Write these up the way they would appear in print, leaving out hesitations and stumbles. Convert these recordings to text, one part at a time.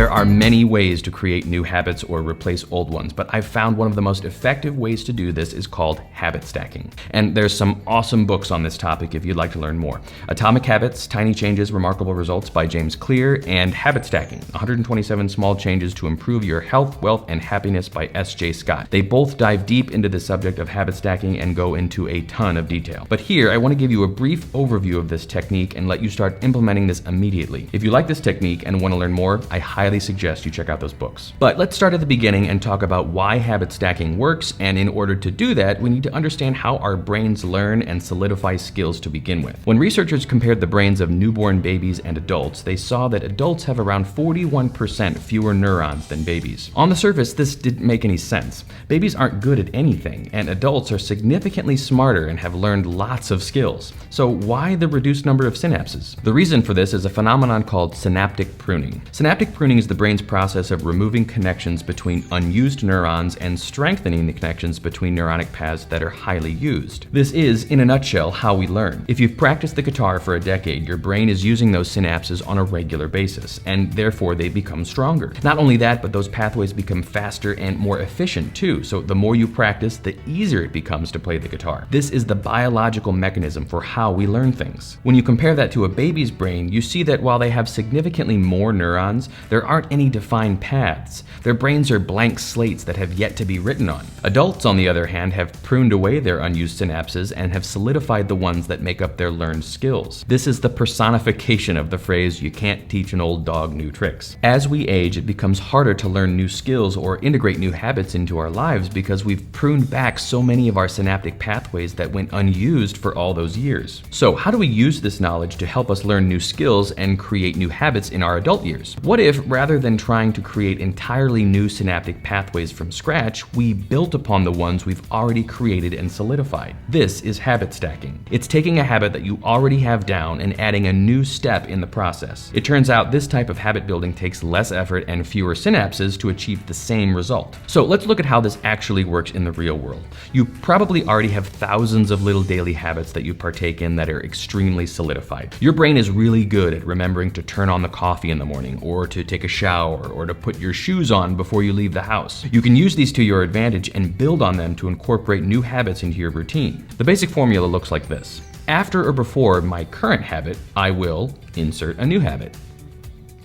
There are many ways to create new habits or replace old ones, but I've found one of the most effective ways to do this is called habit stacking. And there's some awesome books on this topic if you'd like to learn more. Atomic Habits, Tiny Changes, Remarkable Results by James Clear, and Habit Stacking, 127 Small Changes to Improve Your Health, Wealth, and Happiness by S.J. Scott. They both dive deep into the subject of habit stacking and go into a ton of detail. But here, I want to give you a brief overview of this technique and let you start implementing this immediately. If you like this technique and want to learn more, I highly suggest you check out those books. But let's start at the beginning and talk about why habit stacking works, and in order to do that, we need to understand how our brains learn and solidify skills to begin with. When researchers compared the brains of newborn babies and adults, they saw that adults have around 41% fewer neurons than babies. On the surface, this didn't make any sense. Babies aren't good at anything, and adults are significantly smarter and have learned lots of skills. So why the reduced number of synapses? The reason for this is a phenomenon called synaptic pruning. Synaptic pruning is the brain's process of removing connections between unused neurons and strengthening the connections between neuronic paths that are highly used. This is, in a nutshell, how we learn. If you've practiced the guitar for a decade, your brain is using those synapses on a regular basis, and therefore they become stronger. Not only that, but those pathways become faster and more efficient too, so the more you practice, the easier it becomes to play the guitar. This is the biological mechanism for how we learn things. When you compare that to a baby's brain, you see that while they have significantly more neurons, there aren't any defined paths. Their brains are blank slates that have yet to be written on. Adults, on the other hand, have pruned away their unused synapses and have solidified the ones that make up their learned skills. This is the personification of the phrase, "You can't teach an old dog new tricks." As we age, it becomes harder to learn new skills or integrate new habits into our lives because we've pruned back so many of our synaptic pathways that went unused for all those years. So how do we use this knowledge to help us learn new skills and create new habits in our adult years? What if, rather than trying to create entirely new synaptic pathways from scratch, we built upon the ones we've already created and solidified? This is habit stacking. It's taking a habit that you already have down and adding a new step in the process. It turns out this type of habit building takes less effort and fewer synapses to achieve the same result. So let's look at how this actually works in the real world. You probably already have thousands of little daily habits that you partake in that are extremely solidified. Your brain is really good at remembering to turn on the coffee in the morning, or to take a shower, or to put your shoes on before you leave the house. You can use these to your advantage and build on them to incorporate new habits into your routine. The basic formula looks like this. After or before my current habit, I will insert a new habit.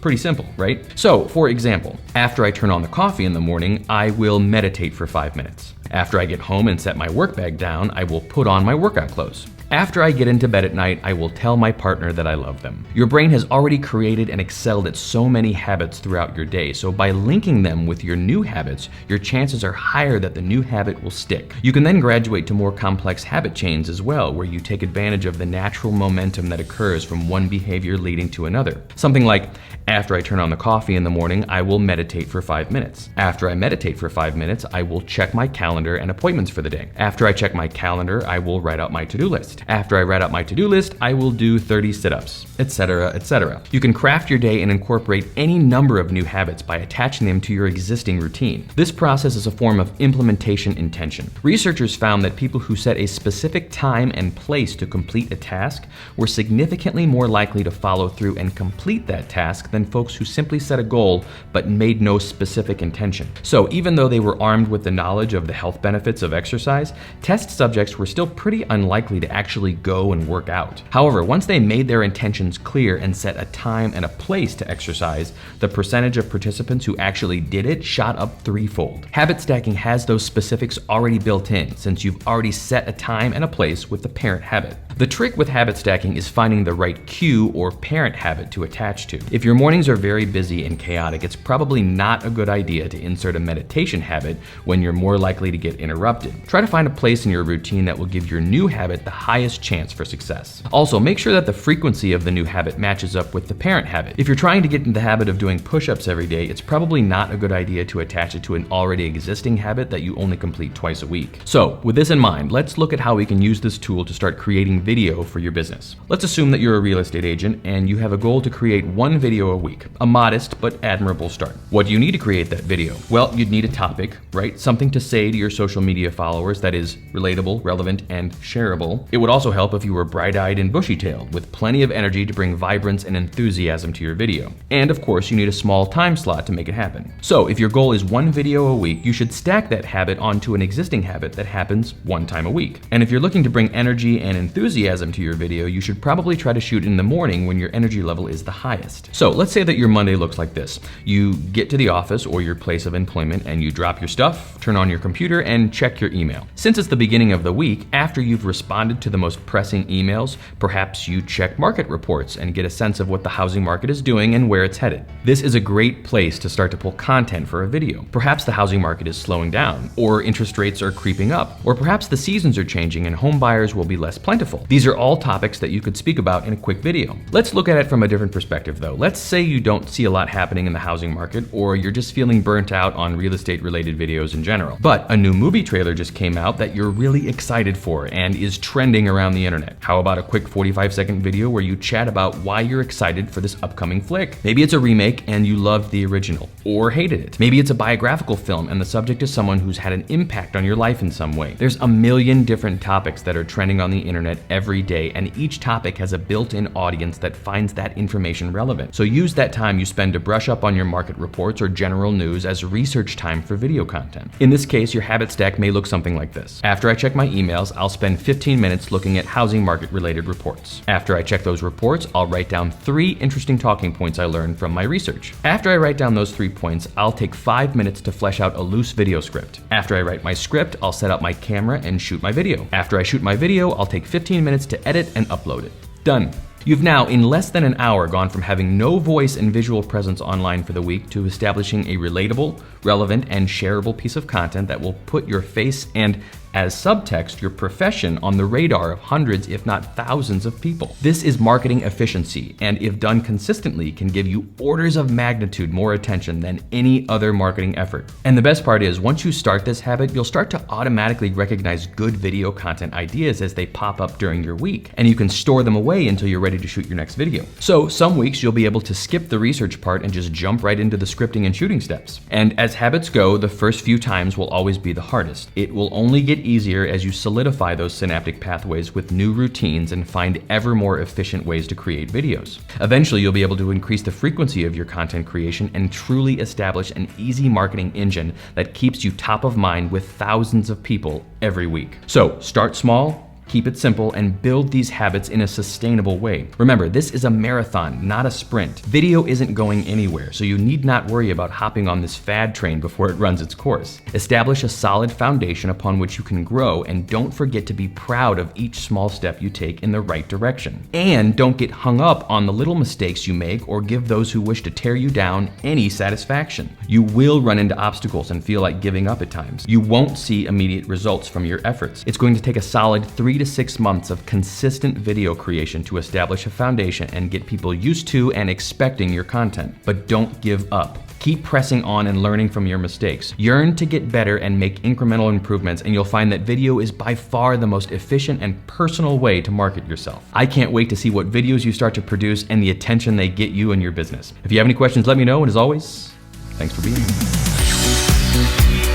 Pretty simple, right? So, for example, after I turn on the coffee in the morning, I will meditate for 5 minutes. After I get home and set my work bag down, I will put on my workout clothes. After I get into bed at night, I will tell my partner that I love them. Your brain has already created and excelled at so many habits throughout your day, so by linking them with your new habits, your chances are higher that the new habit will stick. You can then graduate to more complex habit chains as well, where you take advantage of the natural momentum that occurs from one behavior leading to another. Something like, after I turn on the coffee in the morning, I will meditate for 5 minutes. After I meditate for 5 minutes, I will check my calendar and appointments for the day. After I check my calendar, I will write out my to-do list. After I write out my to-do list, I will do 30 sit-ups, etc., etc. You can craft your day and incorporate any number of new habits by attaching them to your existing routine. This process is a form of implementation intention. Researchers found that people who set a specific time and place to complete a task were significantly more likely to follow through and complete that task than folks who simply set a goal but made no specific intention. So even though they were armed with the knowledge of the health benefits of exercise, test subjects were still pretty unlikely to actually go and work out. However, once they made their intentions clear and set a time and a place to exercise, the percentage of participants who actually did it shot up threefold. Habit stacking has those specifics already built in, since you've already set a time and a place with the parent habit. The trick with habit stacking is finding the right cue or parent habit to attach to. If your mornings are very busy and chaotic, it's probably not a good idea to insert a meditation habit when you're more likely to get interrupted. Try to find a place in your routine that will give your new habit the highest chance for success. Also, make sure that the frequency of the new habit matches up with the parent habit. If you're trying to get into the habit of doing push-ups every day, it's probably not a good idea to attach it to an already existing habit that you only complete twice a week. So, with this in mind, let's look at how we can use this tool to start creating video for your business. Let's assume that you're a real estate agent and you have a goal to create one video a week, a modest but admirable start. What do you need to create that video? Well, you'd need a topic, right? Something to say to your social media followers that is relatable, relevant, and shareable. It would would also help if you were bright-eyed and bushy-tailed, with plenty of energy to bring vibrance and enthusiasm to your video. And of course, you need a small time slot to make it happen. So if your goal is 1 video a week, you should stack that habit onto an existing habit that happens 1 time a week. And if you're looking to bring energy and enthusiasm to your video, you should probably try to shoot in the morning when your energy level is the highest. So let's say that your Monday looks like this. You get to the office or your place of employment and you drop your stuff, turn on your computer, and check your email. Since it's the beginning of the week, after you've responded to the most pressing emails, perhaps you check market reports and get a sense of what the housing market is doing and where it's headed. This is a great place to start to pull content for a video. Perhaps the housing market is slowing down, or interest rates are creeping up, or perhaps the seasons are changing and home buyers will be less plentiful. These are all topics that you could speak about in a quick video. Let's look at it from a different perspective though. Let's say you don't see a lot happening in the housing market, or you're just feeling burnt out on real estate related videos in general. But a new movie trailer just came out that you're really excited for and is trending around the internet. How about a quick 45-second video where you chat about why you're excited for this upcoming flick? Maybe it's a remake and you loved the original, or hated it. Maybe it's a biographical film and the subject is someone who's had an impact on your life in some way. There's a million different topics that are trending on the internet every day, and each topic has a built-in audience that finds that information relevant. So use that time you spend to brush up on your market reports or general news as research time for video content. In this case, your habit stack may look something like this. After I check my emails, I'll spend 15 minutes looking at housing market related reports. After I check those reports, I'll write down 3 interesting talking points I learned from my research. After I write down those 3 points, I'll take 5 minutes to flesh out a loose video script. After I write my script, I'll set up my camera and shoot my video. After I shoot my video, I'll take 15 minutes to edit and upload it. Done. You've now, in less than an hour, gone from having no voice and visual presence online for the week to establishing a relatable, relevant, and shareable piece of content that will put your face and, as subtext, your profession on the radar of hundreds, if not thousands of people. This is marketing efficiency, and if done consistently, can give you orders of magnitude more attention than any other marketing effort. And the best part is, once you start this habit, you'll start to automatically recognize good video content ideas as they pop up during your week, and you can store them away until you're ready to shoot your next video. So some weeks you'll be able to skip the research part and just jump right into the scripting and shooting steps. And as habits go, the first few times will always be the hardest. It will only get easier as you solidify those synaptic pathways with new routines and find ever more efficient ways to create videos. Eventually, you'll be able to increase the frequency of your content creation and truly establish an easy marketing engine that keeps you top of mind with thousands of people every week. So start small, keep it simple, and build these habits in a sustainable way. Remember, this is a marathon, not a sprint. Video isn't going anywhere, so you need not worry about hopping on this fad train before it runs its course. Establish a solid foundation upon which you can grow, and don't forget to be proud of each small step you take in the right direction. And don't get hung up on the little mistakes you make or give those who wish to tear you down any satisfaction. You will run into obstacles and feel like giving up at times. You won't see immediate results from your efforts. It's going to take a solid 3 to 6 months of consistent video creation to establish a foundation and get people used to and expecting your content. But don't give up. Keep pressing on and learning from your mistakes. Yearn to get better and make incremental improvements, and you'll find that video is by far the most efficient and personal way to market yourself. I can't wait to see what videos you start to produce and the attention they get you and your business. If you have any questions, let me know, and as always, thanks for being here.